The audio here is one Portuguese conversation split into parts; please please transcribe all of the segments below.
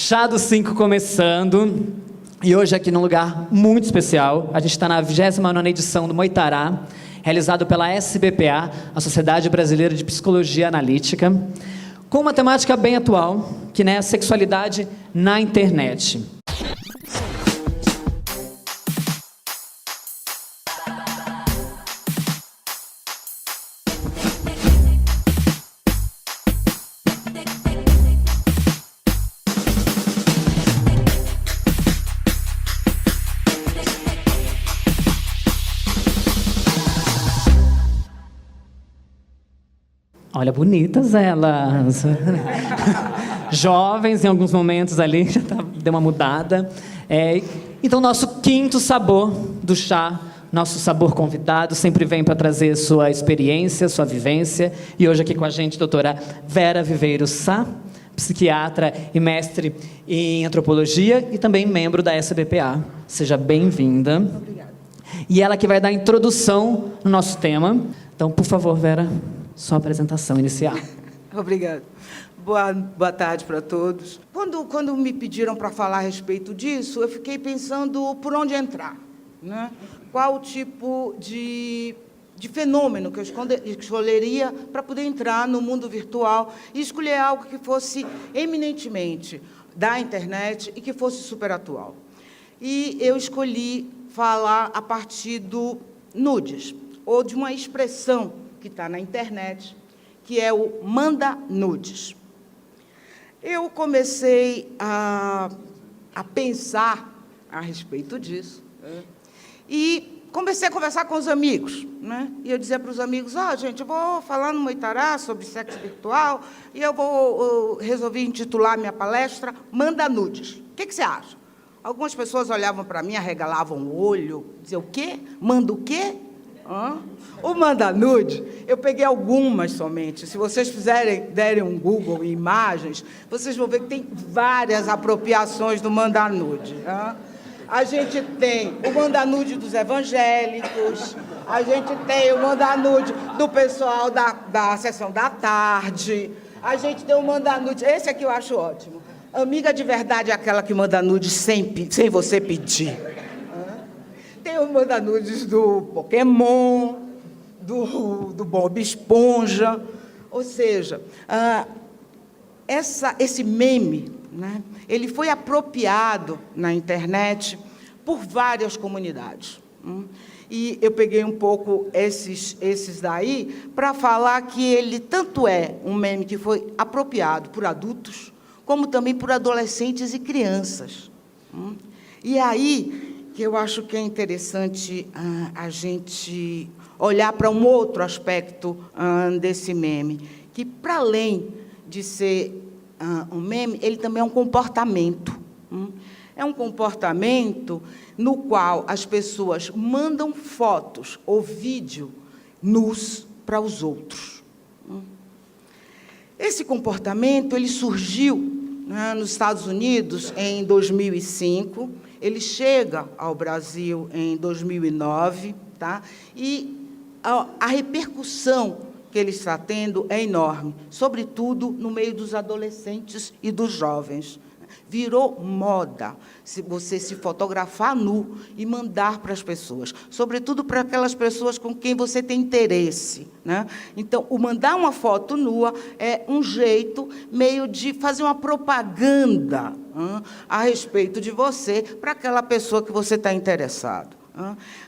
Chá dos 5 começando, e hoje aqui num lugar muito especial. A gente está na 29ª edição do Moitará, realizado pela SBPA, a Sociedade Brasileira de Psicologia Analítica, com uma temática bem atual, que é a sexualidade na internet. Olha, bonitas elas. Jovens em alguns momentos ali, já deu uma mudada. Então, nosso quinto sabor do chá, nosso sabor convidado, sempre vem para trazer sua experiência, sua vivência. E hoje aqui com a gente, doutora Vera Viveiro Sá, psiquiatra e mestre em antropologia e também membro da SBPA. Seja bem-vinda. Obrigada. E ela que vai dar a introdução no nosso tema. Então, por favor, Vera, sua apresentação inicial. Obrigada. Boa tarde para todos. Quando me pediram para falar a respeito disso, eu fiquei pensando por onde entrar, né? Qual o tipo de fenômeno que eu escolheria para poder entrar no mundo virtual e escolher algo que fosse eminentemente da internet e que fosse super atual. E eu escolhi falar a partir do nudes, ou de uma expressão que está na internet, que é o manda nudes. Eu comecei a pensar a respeito disso, né? E comecei a conversar com os amigos, né? E eu dizia para os amigos, gente, eu vou falar no Moitará sobre sexo virtual e eu resolvi intitular minha palestra Manda Nudes. O que você acha? Algumas pessoas olhavam para mim, arregalavam o olho, diziam, o quê? Manda o quê? O Manda Nude, eu peguei algumas somente. Se vocês derem um Google em imagens, vocês vão ver que tem várias apropriações do Manda Nude. A gente tem o Manda Nude dos evangélicos, a gente tem o Manda Nude do pessoal da sessão da tarde, a gente tem o Manda Nude, esse aqui eu acho ótimo. Amiga de verdade é aquela que manda nude sem você pedir. Tem o Manda Nudes do Pokémon, do Bob Esponja. Ou seja, esse meme, né, ele foi apropriado na internet por várias comunidades. E eu peguei um pouco esses daí para falar que ele tanto é um meme que foi apropriado por adultos, como também por adolescentes e crianças. E aí que eu acho que é interessante a gente olhar para um outro aspecto desse meme, que, para além de ser um meme, ele também é um comportamento. É um comportamento no qual as pessoas mandam fotos ou vídeo nus para os outros. Esse comportamento ele surgiu nos Estados Unidos em 2005, ele chega ao Brasil em 2009, tá? E a repercussão que ele está tendo é enorme, sobretudo no meio dos adolescentes e dos jovens. Virou moda você se fotografar nu e mandar para as pessoas, sobretudo para aquelas pessoas com quem você tem interesse, né? Então, o mandar uma foto nua é um jeito meio de fazer uma propaganda a respeito de você para aquela pessoa que você está interessado.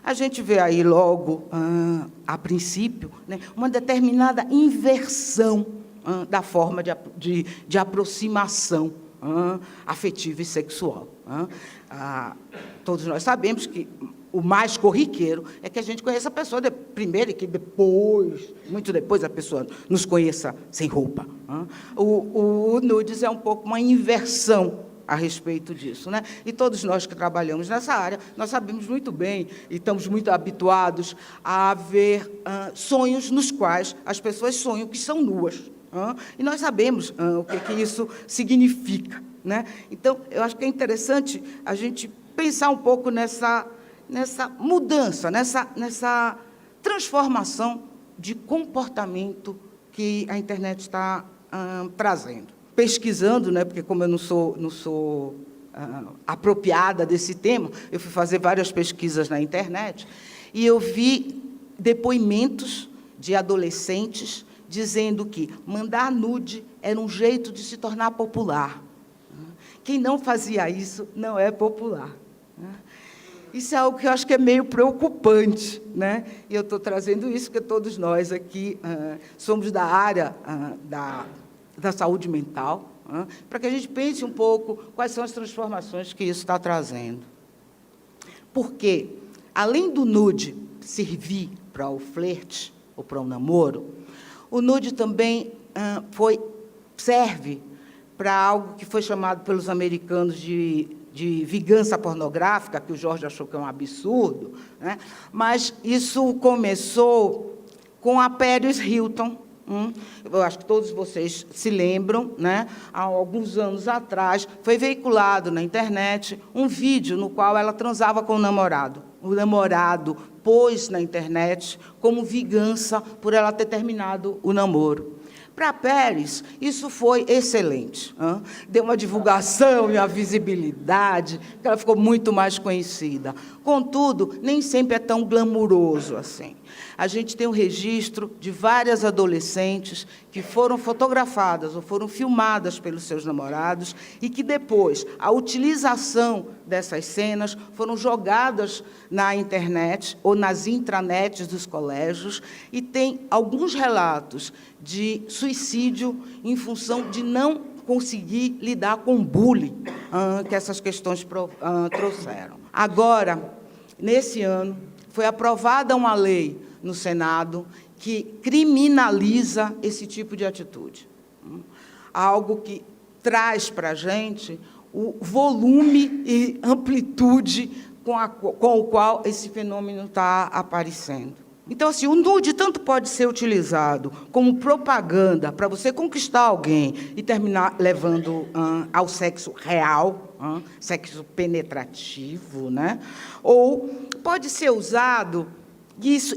A gente vê aí logo, a princípio, né, uma determinada inversão da forma de aproximação afetiva e sexual. Todos nós sabemos que o mais corriqueiro é que a gente conheça a pessoa primeiro e que depois, muito depois, a pessoa nos conheça sem roupa. O nudes é um pouco uma inversão a respeito disso, né? E todos nós que trabalhamos nessa área, nós sabemos muito bem e estamos muito habituados a ver sonhos nos quais as pessoas sonham que são nuas. E nós sabemos o que isso significa, né? Então, eu acho que é interessante a gente pensar um pouco nessa mudança, nessa transformação de comportamento que a internet está trazendo. pesquisando, né, porque como eu não sou apropriada desse tema, eu fui fazer várias pesquisas na internet, e eu vi depoimentos de adolescentes dizendo que mandar nude era um jeito de se tornar popular. Quem não fazia isso não é popular. Isso é algo que eu acho que é meio preocupante, né? E eu estou trazendo isso porque todos nós aqui somos da área da saúde mental, para que a gente pense um pouco quais são as transformações que isso está trazendo. Porque, além do nude servir para o flerte ou para o namoro, o nude também serve para algo que foi chamado pelos americanos de vingança pornográfica, que o Jorge achou que é um absurdo, né? Mas isso começou com a Paris Hilton. Eu acho que todos vocês se lembram, né? Há alguns anos atrás, foi veiculado na internet um vídeo no qual ela transava com o namorado. O namorado pôs na internet como vingança por ela ter terminado o namoro. Para Paris, isso foi excelente. Deu uma divulgação e uma visibilidade, que ela ficou muito mais conhecida. Contudo, nem sempre é tão glamuroso assim. A gente tem um registro de várias adolescentes que foram fotografadas ou foram filmadas pelos seus namorados e que depois a utilização dessas cenas foram jogadas na internet ou nas intranets dos colégios, e tem alguns relatos de suicídio em função de não conseguir lidar com o bullying que essas questões trouxeram. Agora, nesse ano, foi aprovada uma lei no Senado que criminaliza esse tipo de atitude. Algo que traz para a gente o volume e amplitude com o qual esse fenômeno está aparecendo. Então, assim, o nude tanto pode ser utilizado como propaganda para você conquistar alguém e terminar levando ao sexo real, sexo penetrativo, né? Ou pode ser usado.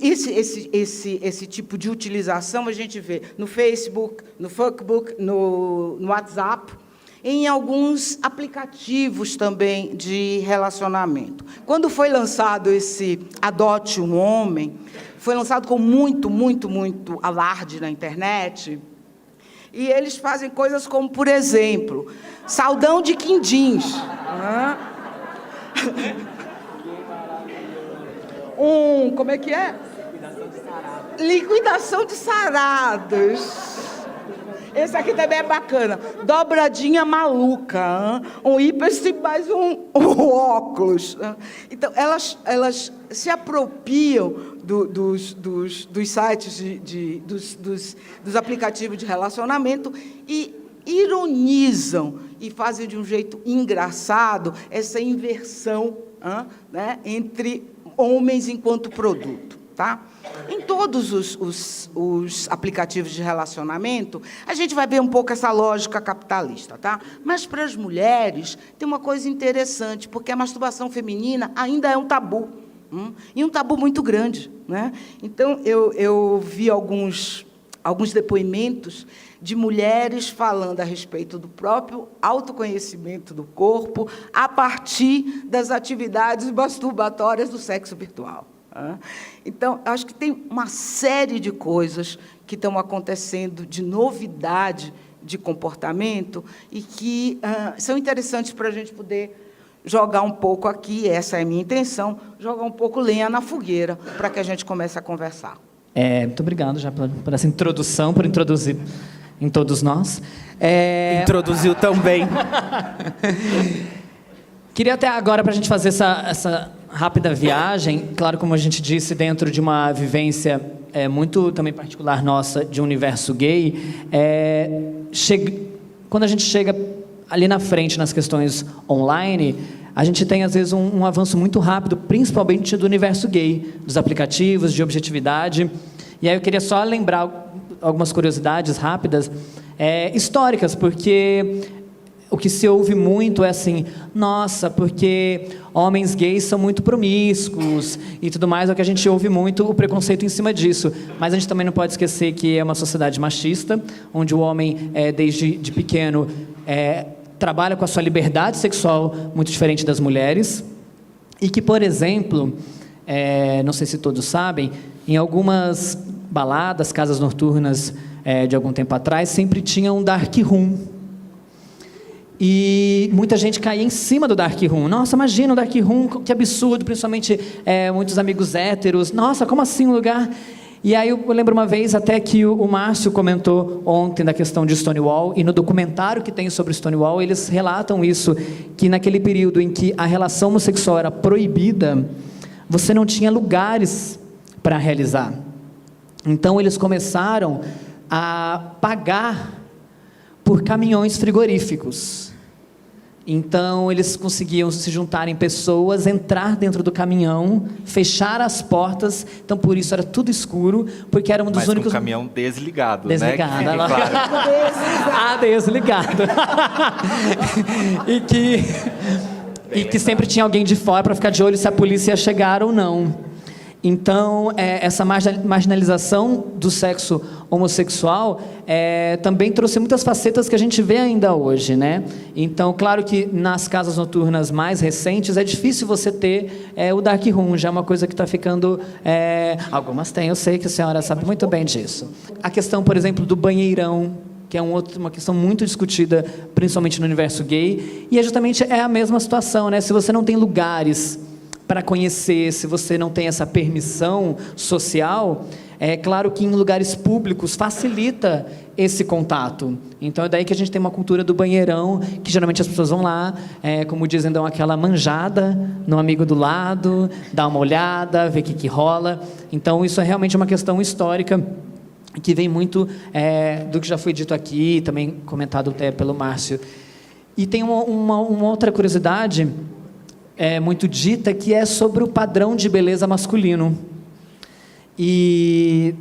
Esse tipo de utilização a gente vê no Facebook, no Fuckbook, no WhatsApp, em alguns aplicativos também de relacionamento. Quando foi lançado esse Adote um Homem, foi lançado com muito alarde na internet, e eles fazem coisas como, por exemplo, saldão de quindins. Como é que é? Liquidação de sarados. Esse aqui também é bacana. Dobradinha maluca. Um hiper e mais um óculos. Então, elas se apropriam dos sites, dos aplicativos de relacionamento e ironizam e fazem de um jeito engraçado essa inversão, né, entre homens enquanto produto. Tá? Em todos os aplicativos de relacionamento, a gente vai ver um pouco essa lógica capitalista. Tá? Mas, para as mulheres, tem uma coisa interessante, porque a masturbação feminina ainda é um tabu, e um tabu muito grande. Né? Então, eu vi alguns depoimentos de mulheres falando a respeito do próprio autoconhecimento do corpo a partir das atividades masturbatórias do sexo virtual. Então, acho que tem uma série de coisas que estão acontecendo de novidade de comportamento e que são interessantes para a gente poder jogar um pouco aqui, essa é a minha intenção, jogar um pouco lenha na fogueira, para que a gente comece a conversar. Muito obrigado já por essa introdução, por introduzir em todos nós. Introduziu também. Queria até agora, para a gente fazer essa rápida viagem, claro, como a gente disse, dentro de uma vivência muito também particular nossa, de um universo gay, quando a gente chega ali na frente nas questões online, a gente tem, às vezes, um avanço muito rápido, principalmente do universo gay, dos aplicativos, de objetividade. E aí eu queria só lembrar algumas curiosidades rápidas, históricas, porque o que se ouve muito é assim, nossa, porque homens gays são muito promíscuos e tudo mais, é o que a gente ouve muito, o preconceito em cima disso. Mas a gente também não pode esquecer que é uma sociedade machista, onde o homem, desde de pequeno, trabalha com a sua liberdade sexual muito diferente das mulheres. E que, por exemplo, não sei se todos sabem, em algumas baladas, casas noturnas de algum tempo atrás, sempre tinha um dark room. E muita gente caía em cima do dark room. Nossa, imagina o dark room, que absurdo, principalmente muitos amigos héteros. Nossa, como assim um lugar... E aí eu lembro uma vez até que o Márcio comentou ontem da questão de Stonewall, e no documentário que tem sobre Stonewall, eles relatam isso, que naquele período em que a relação homossexual era proibida, você não tinha lugares para realizar. Então eles começaram a pagar por caminhões frigoríficos. Então eles conseguiam se juntar em pessoas, entrar dentro do caminhão, fechar as portas. Então por isso era tudo escuro, porque era um dos únicos... Mas com o caminhão desligado, desligado, né? Claro. Desligado. e que sempre tinha alguém de fora para ficar de olho se a polícia ia chegar ou não. Então, essa marginalização do sexo homossexual também trouxe muitas facetas que a gente vê ainda hoje, né? Então, claro que nas casas noturnas mais recentes é difícil você ter o dark room, já é uma coisa que está ficando... algumas têm, eu sei que a senhora sabe muito bem disso. A questão, por exemplo, do banheirão, que é uma questão muito discutida, principalmente no universo gay, e justamente a mesma situação, né? Se você não tem lugares para conhecer, se você não tem essa permissão social, é claro que em lugares públicos facilita esse contato. Então é daí que a gente tem uma cultura do banheirão, que geralmente as pessoas vão lá, como dizem, dão aquela manjada no amigo do lado, dá uma olhada, vê o que rola. Então isso é realmente uma questão histórica, que vem muito do que já foi dito aqui, também comentado até pelo Márcio. E tem uma outra curiosidade muito dita, que é sobre o padrão de beleza masculino. E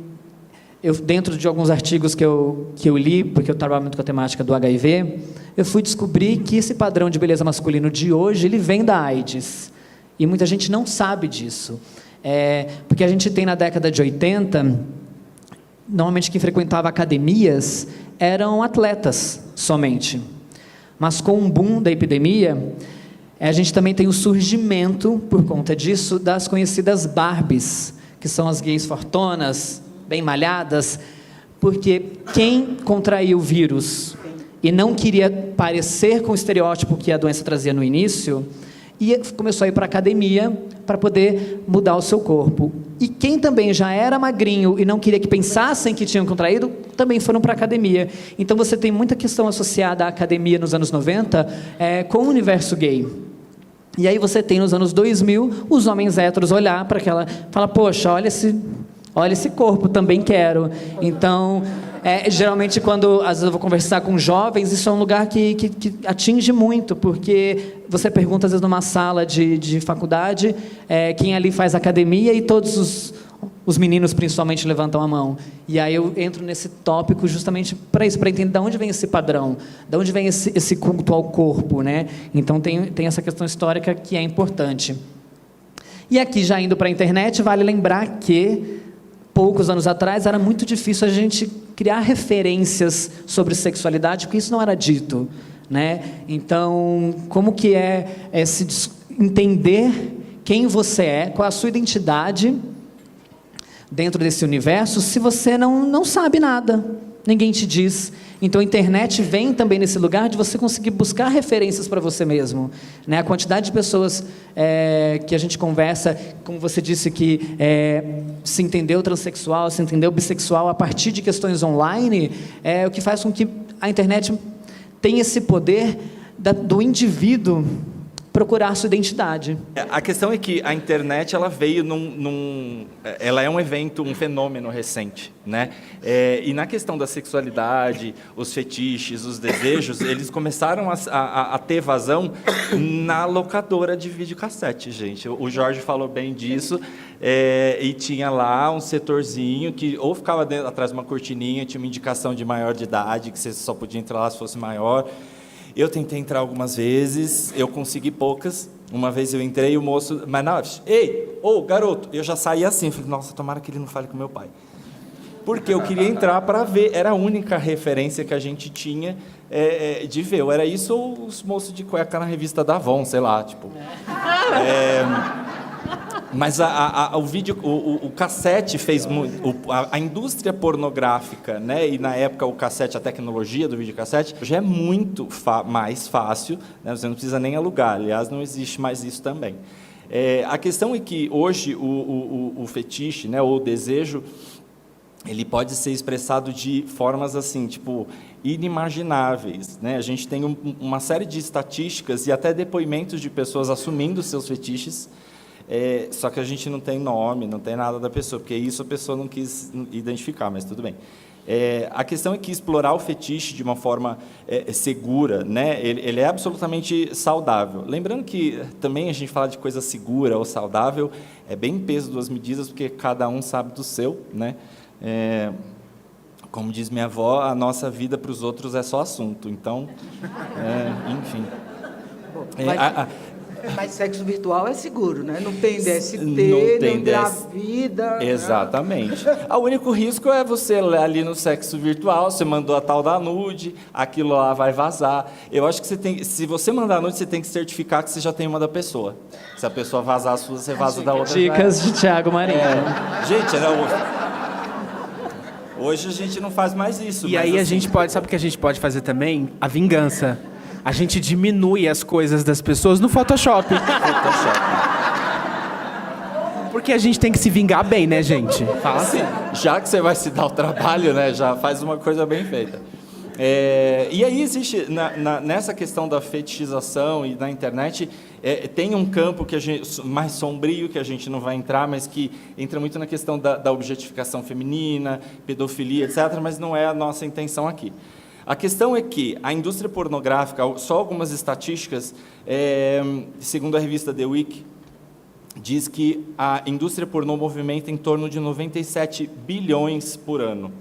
eu, dentro de alguns artigos que eu li, porque eu trabalho muito com a temática do HIV, eu fui descobrir que esse padrão de beleza masculino de hoje, ele vem da AIDS. E muita gente não sabe disso. Porque a gente tem na década de 80, normalmente quem frequentava academias eram atletas somente. Mas com o boom da epidemia, a gente também tem o surgimento, por conta disso, das conhecidas Barbies, que são as gays fortonas, bem malhadas, porque quem contraiu o vírus e não queria parecer com o estereótipo que a doença trazia no início, começou a ir para a academia para poder mudar o seu corpo. E quem também já era magrinho e não queria que pensassem que tinham contraído, também foram para a academia. Então você tem muita questão associada à academia nos anos 90 com o universo gay. E aí você tem nos anos 2000 os homens héteros olhar para aquela... Fala, poxa, olha esse corpo, também quero. Então, geralmente quando às vezes eu vou conversar com jovens, isso é um lugar que atinge muito, porque você pergunta às vezes numa sala de faculdade, quem ali faz academia, e todos os meninos principalmente levantam a mão. E aí eu entro nesse tópico justamente para isso, para entender de onde vem esse padrão, de onde vem esse culto ao corpo, né? Então tem essa questão histórica que é importante. E aqui, já indo para a internet, vale lembrar que poucos anos atrás era muito difícil a gente criar referências sobre sexualidade, porque isso não era dito, né? Então, como que se entender quem você é, qual a sua identidade dentro desse universo, se você não sabe nada, ninguém te diz. Então a internet vem também nesse lugar de você conseguir buscar referências para você mesmo, né? A quantidade de pessoas que a gente conversa, como você disse, que se entendeu transexual, se entendeu bissexual a partir de questões online, o que faz com que a internet tenha esse poder do indivíduo procurar sua identidade. A questão é que a internet, ela veio ela é um evento, um fenômeno recente, né? E na questão da sexualidade, os fetiches, os desejos, eles começaram a ter vazão na locadora de videocassete, gente. O Jorge falou bem disso, e tinha lá um setorzinho que ou ficava atrás de uma cortininha, tinha uma indicação de maior de idade, que você só podia entrar lá se fosse maior. Eu tentei entrar algumas vezes, eu consegui poucas. Uma vez eu entrei e o moço... Mas não, ei, garoto, eu já saí assim. Falei, nossa, tomara que ele não fale com meu pai. Porque eu queria entrar para ver, era a única referência que a gente tinha de ver. Ou era isso ou os moços de cueca na revista da Avon, sei lá, tipo. Mas o vídeo, o cassete fez muito. A indústria pornográfica, né? E na época o cassete, a tecnologia do videocassete, já é muito mais fácil, né? Você não precisa nem alugar. Aliás, não existe mais isso também. A questão é que hoje o fetiche, né? Ou o desejo, ele pode ser expressado de formas assim, tipo, inimagináveis, né? A gente tem uma série de estatísticas e até depoimentos de pessoas assumindo seus fetiches. Só que a gente não tem nome, não tem nada da pessoa, porque isso a pessoa não quis identificar, mas tudo bem. A questão é que explorar o fetiche de uma forma segura, né, ele é absolutamente saudável. Lembrando que também a gente fala de coisa segura ou saudável, é bem peso duas medidas, porque cada um sabe do seu, né? Como diz minha avó, a nossa vida para os outros é só assunto. Então, enfim. Mas sexo virtual é seguro, né? Não tem DST, não engravida. Exatamente. O único risco é você ali no sexo virtual, você mandou a tal da nude, aquilo lá vai vazar. Eu acho que se você mandar a nude, você tem que certificar que você já tem uma da pessoa. Se a pessoa vazar a sua, você vaza da outra. Dicas de Thiago Marinho. Gente, hoje a gente não faz mais isso. E aí assim, a gente pode, sabe o que a gente pode fazer também? A vingança. A gente diminui as coisas das pessoas no Photoshop. Porque a gente tem que se vingar bem, né, gente? Fala assim. Já que você vai se dar o trabalho, né, já faz uma coisa bem feita. E aí existe, nessa questão da fetichização e na internet, tem um campo mais sombrio que a gente não vai entrar, mas que entra muito na questão da objetificação feminina, pedofilia, etc., mas não é a nossa intenção aqui. A questão é que a indústria pornográfica, só algumas estatísticas, segundo a revista The Week, diz que a indústria pornô movimenta em torno de 97 bilhões por ano,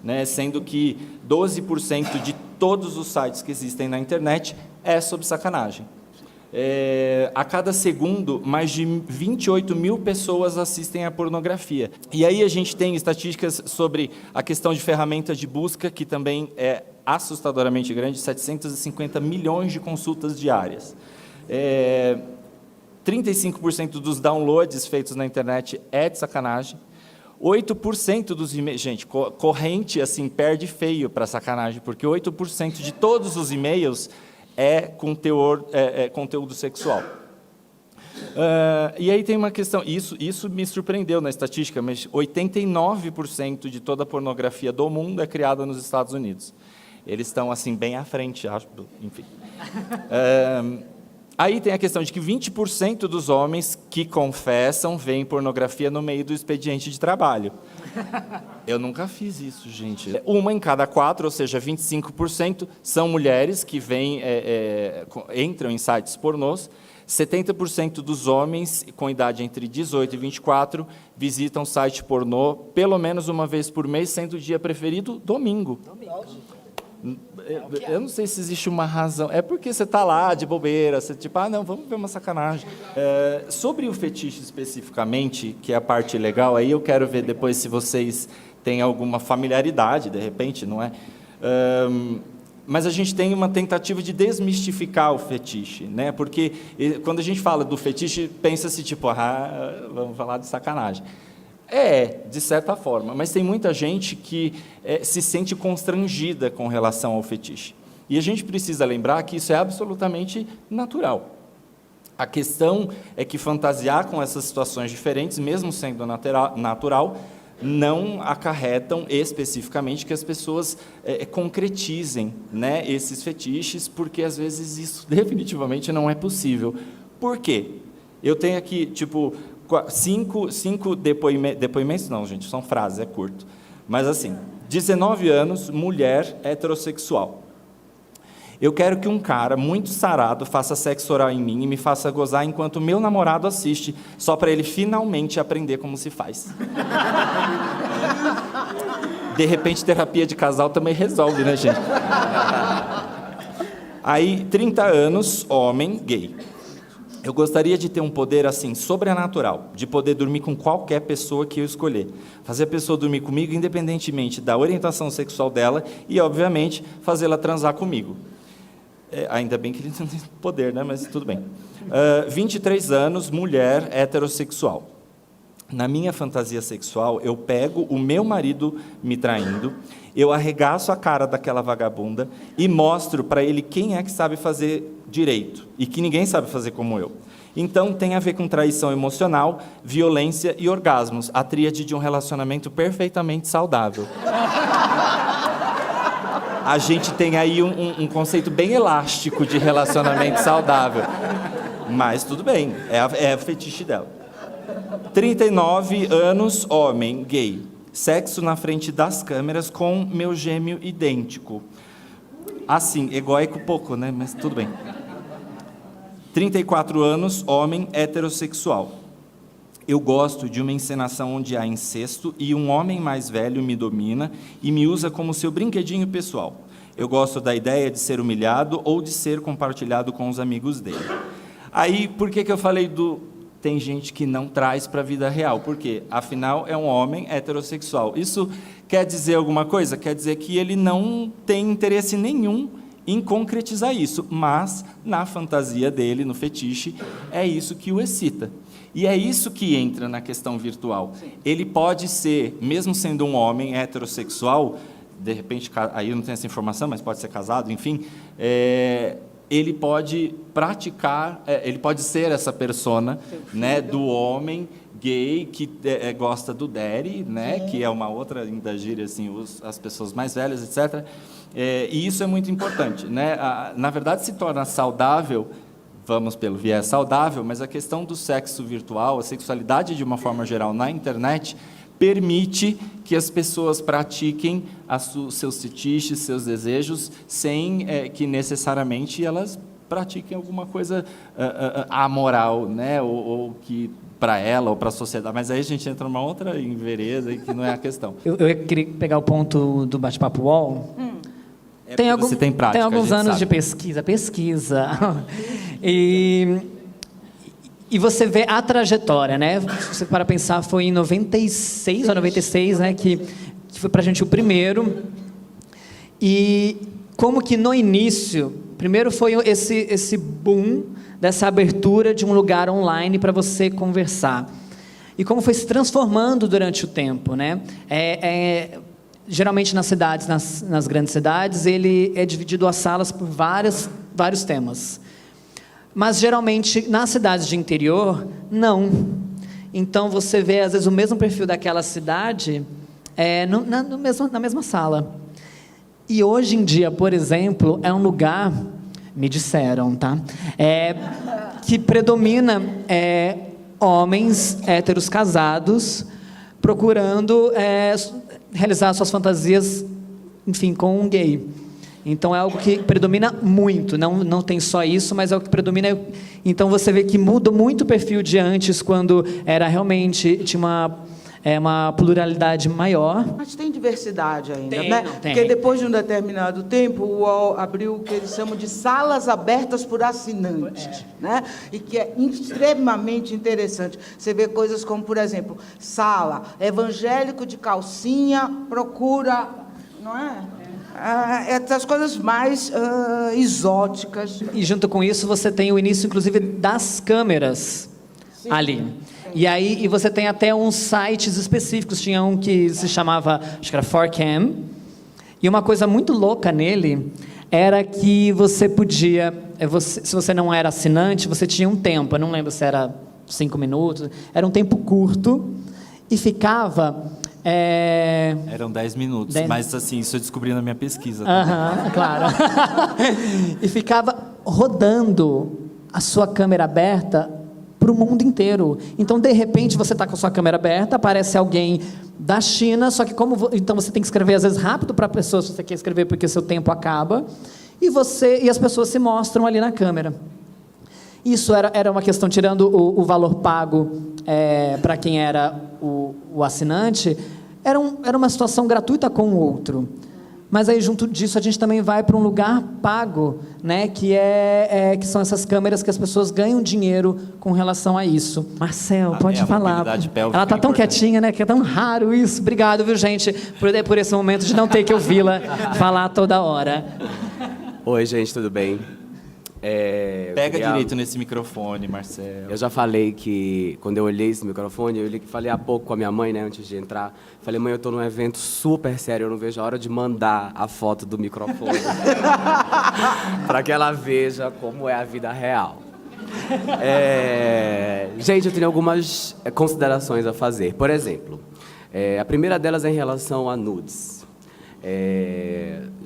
né? Sendo que 12% de todos os sites que existem na internet é sobre sacanagem. A cada segundo, mais de 28 mil pessoas assistem à pornografia. E aí a gente tem estatísticas sobre a questão de ferramentas de busca, que também é assustadoramente grande, 750 milhões de consultas diárias. 35% dos downloads feitos na internet é de sacanagem. 8% dos e-mails... Gente, corrente assim, perde feio para sacanagem, porque 8% de todos os e-mails é com conteúdo sexual. E aí tem uma questão, isso me surpreendeu na estatística, mas 89% de toda a pornografia do mundo é criada nos Estados Unidos. Eles estão assim bem à frente, acho, enfim. Aí tem a questão de que 20% dos homens que confessam veem pornografia no meio do expediente de trabalho. Eu nunca fiz isso, gente. Uma em cada 4, ou seja, 25%, são mulheres que entram em sites pornôs. 70% dos homens com idade entre 18 e 24 visitam site pornô pelo menos uma vez por mês, sendo o dia preferido domingo. Eu não sei se existe uma razão. É porque você está lá de bobeira, você tipo, não, vamos ver uma sacanagem. Sobre o fetiche especificamente, que é a parte legal, aí eu quero ver depois se vocês têm alguma familiaridade, de repente, não é? Mas a gente tem uma tentativa de desmistificar o fetiche, né? Porque quando a gente fala do fetiche, pensa-se tipo, vamos falar de sacanagem. De certa forma, mas tem muita gente que se sente constrangida com relação ao fetiche. E a gente precisa lembrar que isso é absolutamente natural. A questão é que fantasiar com essas situações diferentes, mesmo sendo natural, não acarretam especificamente que as pessoas concretizem, né, esses fetiches, porque às vezes isso definitivamente não é possível. Por quê? Eu tenho aqui, tipo... Cinco depoimentos, não, gente, são frases, é curto. Mas assim, 19 anos, mulher heterossexual. Eu quero que um cara muito sarado faça sexo oral em mim e me faça gozar enquanto meu namorado assiste, só para ele finalmente aprender como se faz. De repente, terapia de casal também resolve, né, gente? Aí, 30 anos, homem, gay. Eu gostaria de ter um poder, assim, sobrenatural, de poder dormir com qualquer pessoa que eu escolher. Fazer a pessoa dormir comigo, independentemente da orientação sexual dela, e, obviamente, fazê-la transar comigo. Ainda bem que ele não tem poder, né? Mas tudo bem. 23 anos, mulher, heterossexual. Na minha fantasia sexual, eu pego o meu marido me traindo, eu arregaço a cara daquela vagabunda e mostro para ele quem é que sabe fazer direito e que ninguém sabe fazer como eu. Então, tem a ver com traição emocional, violência e orgasmos, a tríade de um relacionamento perfeitamente saudável. A gente tem aí um conceito bem elástico de relacionamento saudável. Mas tudo bem, é a fetiche dela. 39 anos, homem, gay. Sexo na frente das câmeras com meu gêmeo idêntico. Assim, egóico pouco, né? Mas tudo bem. 34 anos, homem, heterossexual. Eu gosto de uma encenação onde há incesto e um homem mais velho me domina e me usa como seu brinquedinho pessoal. Eu gosto da ideia de ser humilhado ou de ser compartilhado com os amigos dele. Aí, por que eu falei tem gente que não traz para a vida real? Por quê? Afinal, é um homem heterossexual. Isso quer dizer alguma coisa? Quer dizer que ele não tem interesse nenhum em concretizar isso, mas, na fantasia dele, no fetiche, é isso que o excita. E é isso que entra na questão virtual. Ele pode ser, mesmo sendo um homem heterossexual, de repente, aí eu não tenho essa informação, mas pode ser casado, enfim, ele pode praticar, ele pode ser essa persona, né, do homem gay que gosta do daddy, né, que é uma outra ainda gíria, assim, as pessoas mais velhas, etc. E isso é muito importante, né? Na verdade, se torna saudável, vamos pelo viés saudável, mas a questão do sexo virtual, a sexualidade de uma forma geral na internet, permite que as pessoas pratiquem seus fetiches, seus desejos, sem que necessariamente elas pratiquem alguma coisa amoral, né? ou que para ela ou para a sociedade. Mas aí a gente entra numa outra envereda que não é a questão. Eu queria pegar o ponto do bate-papo UOL. Você tem prática, tem alguns anos sabe. de pesquisa. E você vê a trajetória, né? Se você para pensar, foi em 96 ou 96, né? Que foi pra gente o primeiro. E como que no início, primeiro foi esse boom dessa abertura de um lugar online para você conversar. E como foi se transformando durante o tempo, né? Geralmente nas cidades, nas grandes cidades, ele é dividido as salas por vários temas. Mas, geralmente, nas cidades de interior, não. Então, você vê, às vezes, o mesmo perfil daquela cidade na mesma sala. E, hoje em dia, por exemplo, é um lugar, me disseram, tá? Que predomina homens héteros casados procurando realizar suas fantasias, enfim, com um gay. Então, é algo que predomina muito, não tem só isso, mas é o que predomina. Então, você vê que muda muito o perfil de antes, quando era realmente, tinha uma pluralidade maior. Mas tem diversidade ainda, Tem, né? não tem. Porque depois de um determinado tempo, o UOL abriu o que eles chamam de salas abertas por assinante, né? E que é extremamente interessante. Você vê coisas como, por exemplo, sala, evangélico de calcinha procura, não é? Essas coisas mais exóticas. E junto com isso você tem o início, inclusive, das câmeras. Sim. Ali. E você tem até uns sites específicos. Tinha um que se chamava, acho que era 4cam. E uma coisa muito louca nele era que você podia, se você não era assinante, você tinha um tempo. Eu não lembro se era 5 minutos. Era um tempo curto e ficava... Eram 10 minutos, mas assim, isso eu descobri na minha pesquisa. Claro. E ficava rodando a sua câmera aberta para o mundo inteiro. Então, de repente, você está com a sua câmera aberta, aparece alguém da China, só que então você tem que escrever às vezes rápido para a pessoa, se você quer escrever porque seu tempo acaba, e as pessoas se mostram ali na câmera. Isso era uma questão, tirando o valor pago para quem era o assinante, era uma situação gratuita com o outro. Mas aí, junto disso, a gente também vai para um lugar pago, né? Que são essas câmeras que as pessoas ganham dinheiro com relação a isso. Marcel, pode a falar. mobilidade pélvica Ela tá é tão importante. quietinha, né? Que é tão raro isso. Obrigado, viu, gente, por esse momento de não ter que ouvi-la falar toda hora. Oi, gente, tudo bem? Eu Pega queria- direito nesse microfone, Marcelo. Eu já falei que, quando eu olhei esse microfone, falei há pouco com a minha mãe, né, antes de entrar. Falei, mãe, eu tô num evento super sério, eu não vejo a hora de mandar a foto do microfone. para que ela veja como é a vida real. Gente, eu tenho algumas considerações a fazer. Por exemplo, a primeira delas é em relação a nudes.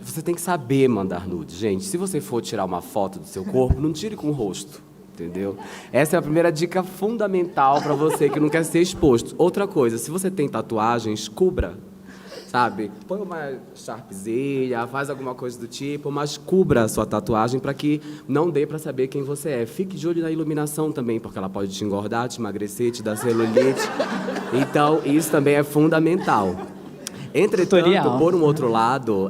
Você tem que saber mandar nudes, gente. Se você for tirar uma foto do seu corpo, não tire com o rosto, entendeu? Essa é a primeira dica fundamental para você que não quer ser exposto. Outra coisa, se você tem tatuagens, cubra, sabe? Põe uma sharpzinha, faz alguma coisa do tipo, mas cubra a sua tatuagem para que não dê para saber quem você é. Fique de olho na iluminação também, porque ela pode te engordar, te emagrecer, te dar celulite. Então, isso também é fundamental. Entretanto, Tutorial. por um outro lado,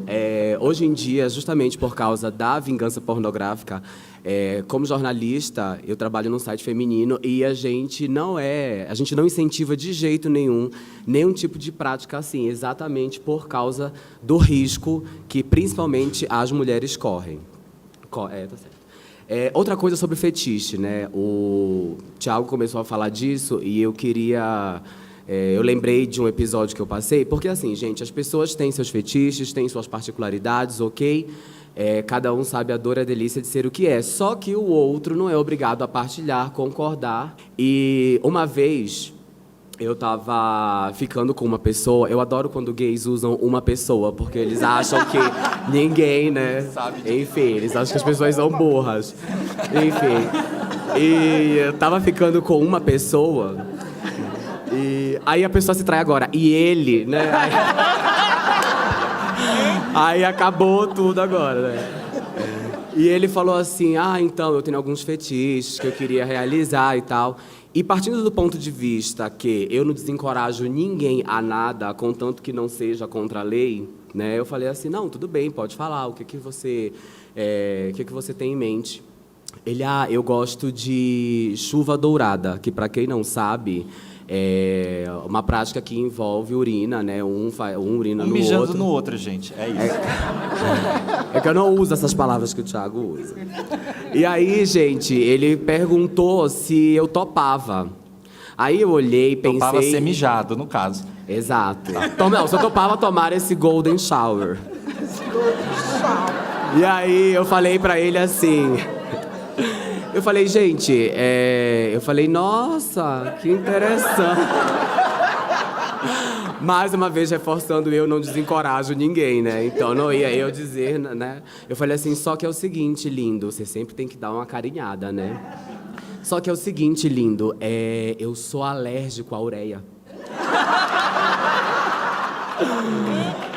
hoje em dia, justamente por causa da vingança pornográfica, como jornalista, eu trabalho num site feminino e a gente não incentiva de jeito nenhum tipo de prática assim, exatamente por causa do risco que principalmente as mulheres correm. Tá certo. Outra coisa sobre fetiche, né? O Thiago começou a falar disso e eu queria... eu lembrei de um episódio que eu passei, porque assim, gente, as pessoas têm seus fetiches, têm suas particularidades, ok? Cada um sabe a dor e a delícia de ser o que é. Só que o outro não é obrigado a partilhar, concordar. E uma vez eu tava ficando com uma pessoa. Eu adoro quando gays usam uma pessoa, porque eles acham que ninguém, né? Enfim, eles acham que as pessoas são burras. Enfim. E eu tava ficando com uma pessoa. E aí a pessoa se trai agora. E ele, né? Aí acabou tudo agora, né? E ele falou assim, então, eu tenho alguns fetiches que eu queria realizar e tal. E partindo do ponto de vista que eu não desencorajo ninguém a nada, contanto que não seja contra a lei, né? Eu falei assim, não, tudo bem, pode falar, o que você tem em mente? Ele, eu gosto de chuva dourada, que para quem não sabe... é uma prática que envolve urina, né? Um urina no mijando outro. no outro, gente. É isso. É que eu não uso essas palavras que o Thiago usa. E aí, gente, ele perguntou se eu topava. Aí eu olhei e pensei... Topava ser mijado, no caso. Exato. Então, não, se eu topava tomar esse golden shower. E aí eu falei pra ele assim... Eu falei, gente, nossa, que interessante. Mais uma vez, reforçando, eu não desencorajo ninguém, né? Então, não ia eu dizer, né? Eu falei assim, só que é o seguinte, lindo, você sempre tem que dar uma carinhada, né? Só que é o seguinte, lindo, eu sou alérgico à ureia.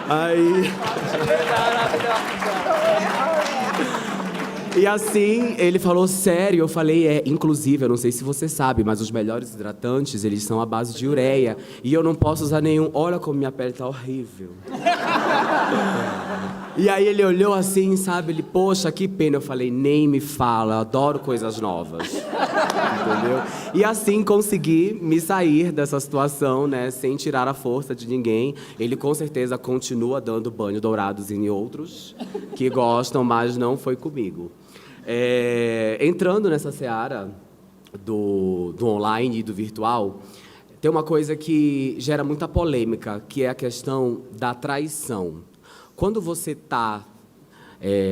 Aí... E assim, ele falou sério, eu falei, inclusive, eu não sei se você sabe, mas os melhores hidratantes, eles são à base de ureia. E eu não posso usar nenhum, olha como minha pele tá horrível. E aí ele olhou assim, sabe, ele, poxa, que pena. Eu falei, nem me fala, eu adoro coisas novas. Entendeu? E assim consegui me sair dessa situação, né, sem tirar a força de ninguém. Ele com certeza continua dando banho dourados em outros que gostam, mas não foi comigo. Entrando nessa seara do online e do virtual, tem uma coisa que gera muita polêmica, que é a questão da traição. Quando você está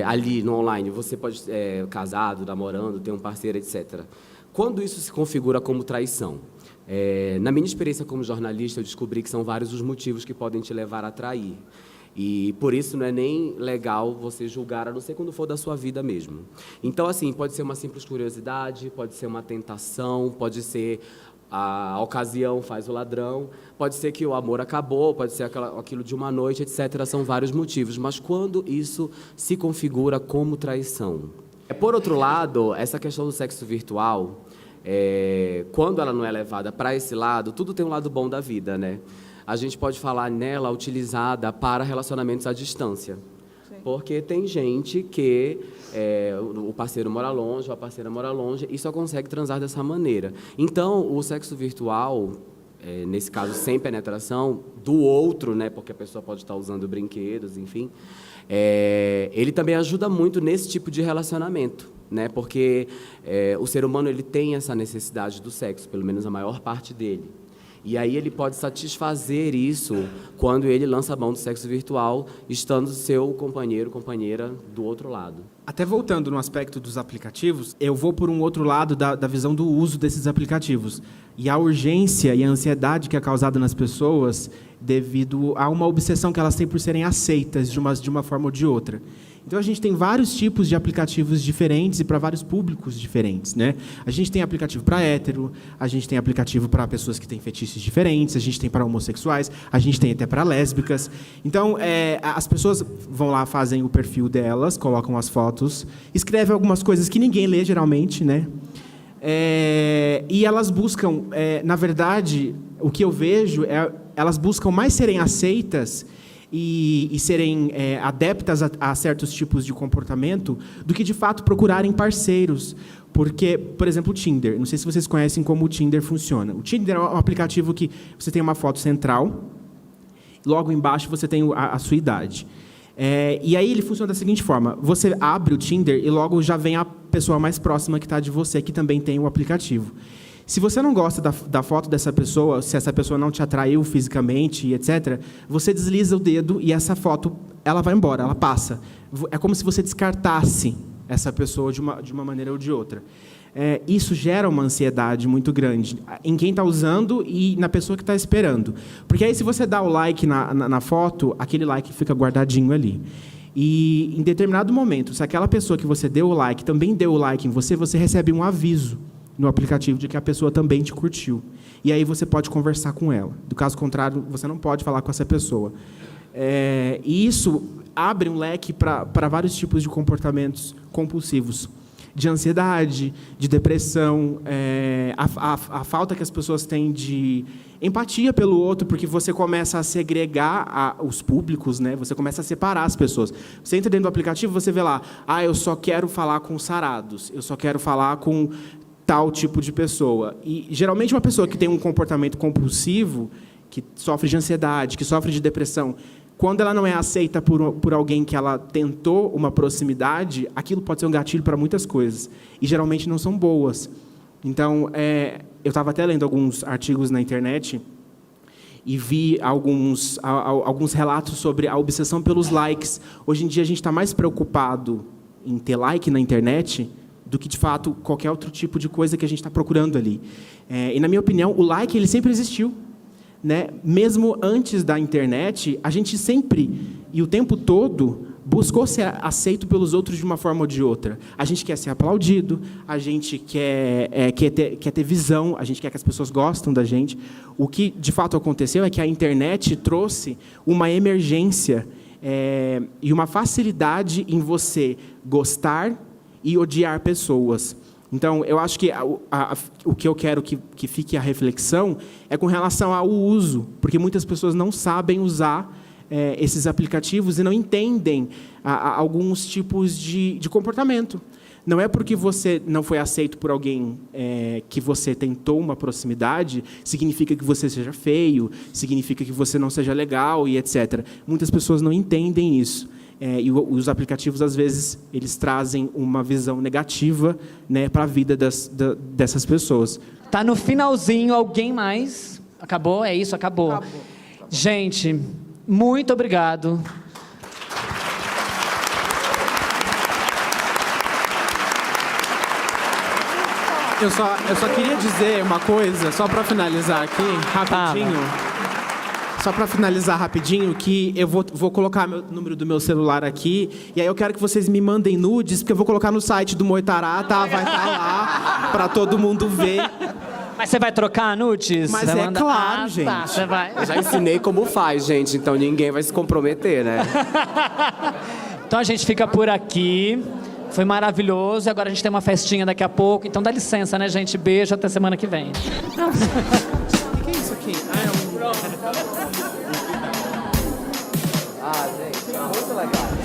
ali no online, você pode ser casado, namorando, ter um parceiro, etc. Quando isso se configura como traição? Na minha experiência como jornalista, eu descobri que são vários os motivos que podem te levar a trair. E por isso não é nem legal você julgar, a não ser quando for da sua vida mesmo. Então, assim, pode ser uma simples curiosidade, pode ser uma tentação, pode ser a ocasião faz o ladrão, pode ser que o amor acabou, pode ser aquilo de uma noite, etc. São vários motivos. Mas quando isso se configura como traição? Por outro lado, essa questão do sexo virtual, quando ela não é levada para esse lado, tudo tem um lado bom da vida, né? A gente pode falar nela utilizada para relacionamentos à distância. Porque tem gente que o parceiro mora longe, ou a parceira mora longe, e só consegue transar dessa maneira. Então, o sexo virtual, nesse caso sem penetração, do outro, né, porque a pessoa pode estar usando brinquedos, enfim, ele também ajuda muito nesse tipo de relacionamento, né, porque o ser humano ele tem essa necessidade do sexo, pelo menos a maior parte dele. E aí ele pode satisfazer isso quando ele lança a mão do sexo virtual, estando seu companheiro, companheira do outro lado. Até voltando no aspecto dos aplicativos, eu vou por um outro lado da visão do uso desses aplicativos. E a urgência e a ansiedade que é causada nas pessoas devido a uma obsessão que elas têm por serem aceitas de uma forma ou de outra. Então, a gente tem vários tipos de aplicativos diferentes e para vários públicos diferentes, né? A gente tem aplicativo para hétero, a gente tem aplicativo para pessoas que têm fetiches diferentes, a gente tem para homossexuais, a gente tem até para lésbicas. Então, as pessoas vão lá, fazem o perfil delas, colocam as fotos, escrevem algumas coisas que ninguém lê, geralmente, né? E elas buscam, na verdade, o que eu vejo elas buscam mais serem aceitas e serem adeptas a certos tipos de comportamento do que, de fato, procurarem parceiros. Porque, por exemplo, o Tinder. Não sei se vocês conhecem como o Tinder funciona. O Tinder é um aplicativo que você tem uma foto central, logo embaixo você tem a sua idade. E aí ele funciona da seguinte forma. Você abre o Tinder e logo já vem a pessoa mais próxima que está de você, que também tem o aplicativo. Se você não gosta da foto dessa pessoa, se essa pessoa não te atraiu fisicamente, etc., você desliza o dedo e essa foto ela vai embora, ela passa. É como se você descartasse essa pessoa de uma maneira ou de outra. Isso gera uma ansiedade muito grande em quem está usando e na pessoa que está esperando. Porque aí, se você dá o like na foto, aquele like fica guardadinho ali. E, em determinado momento, se aquela pessoa que você deu o like também deu o like em você, você recebe um aviso no aplicativo de que a pessoa também te curtiu. E aí você pode conversar com ela. Do caso contrário, você não pode falar com essa pessoa. E isso abre um leque para vários tipos de comportamentos compulsivos. De ansiedade, de depressão, a falta que as pessoas têm de empatia pelo outro, porque você começa a segregar os públicos, né? Você começa a separar as pessoas. Você entra dentro do aplicativo, você vê lá, eu só quero falar com sarados, eu só quero falar com tal tipo de pessoa. E, geralmente, uma pessoa que tem um comportamento compulsivo, que sofre de ansiedade, que sofre de depressão, quando ela não é aceita por alguém que ela tentou uma proximidade, aquilo pode ser um gatilho para muitas coisas. E, geralmente, não são boas. Então, eu estava até lendo alguns artigos na internet e vi alguns relatos sobre a obsessão pelos likes. Hoje em dia, a gente está mais preocupado em ter like na internet do que, de fato, qualquer outro tipo de coisa que a gente está procurando ali. E, na minha opinião, o like ele sempre existiu. Né? Mesmo antes da internet, a gente sempre, e o tempo todo, buscou ser aceito pelos outros de uma forma ou de outra. A gente quer ser aplaudido, a gente quer ter visão, a gente quer que as pessoas gostem da gente. O que, de fato, aconteceu é que a internet trouxe uma emergência e uma facilidade em você gostar e odiar pessoas. Então, eu acho que o que eu quero que fique a reflexão é com relação ao uso, porque muitas pessoas não sabem usar esses aplicativos e não entendem alguns tipos de comportamento. Não é porque você não foi aceito por alguém que você tentou uma proximidade, significa que você seja feio, significa que você não seja legal e etc. Muitas pessoas não entendem isso. E os aplicativos, às vezes, eles trazem uma visão negativa, né, para a vida dessas pessoas. Tá no finalzinho, alguém mais? Acabou? É isso? Acabou. Acabou. Gente, muito obrigado. Eu só queria dizer uma coisa, só para finalizar aqui, rapidinho. Só para finalizar rapidinho, que eu vou colocar o número do meu celular aqui, e aí eu quero que vocês me mandem nudes, porque eu vou colocar no site do Moitará, tá? Vai estar lá para todo mundo ver. Mas você vai trocar nudes? Mas vai claro, gente. Tá, você vai. Eu já ensinei como faz, gente, então ninguém vai se comprometer, né? Então a gente fica por aqui. Foi maravilhoso. Agora a gente tem uma festinha daqui a pouco. Então dá licença, né, gente? Beijo, até semana que vem. O que é isso aqui? Gente, muito legal.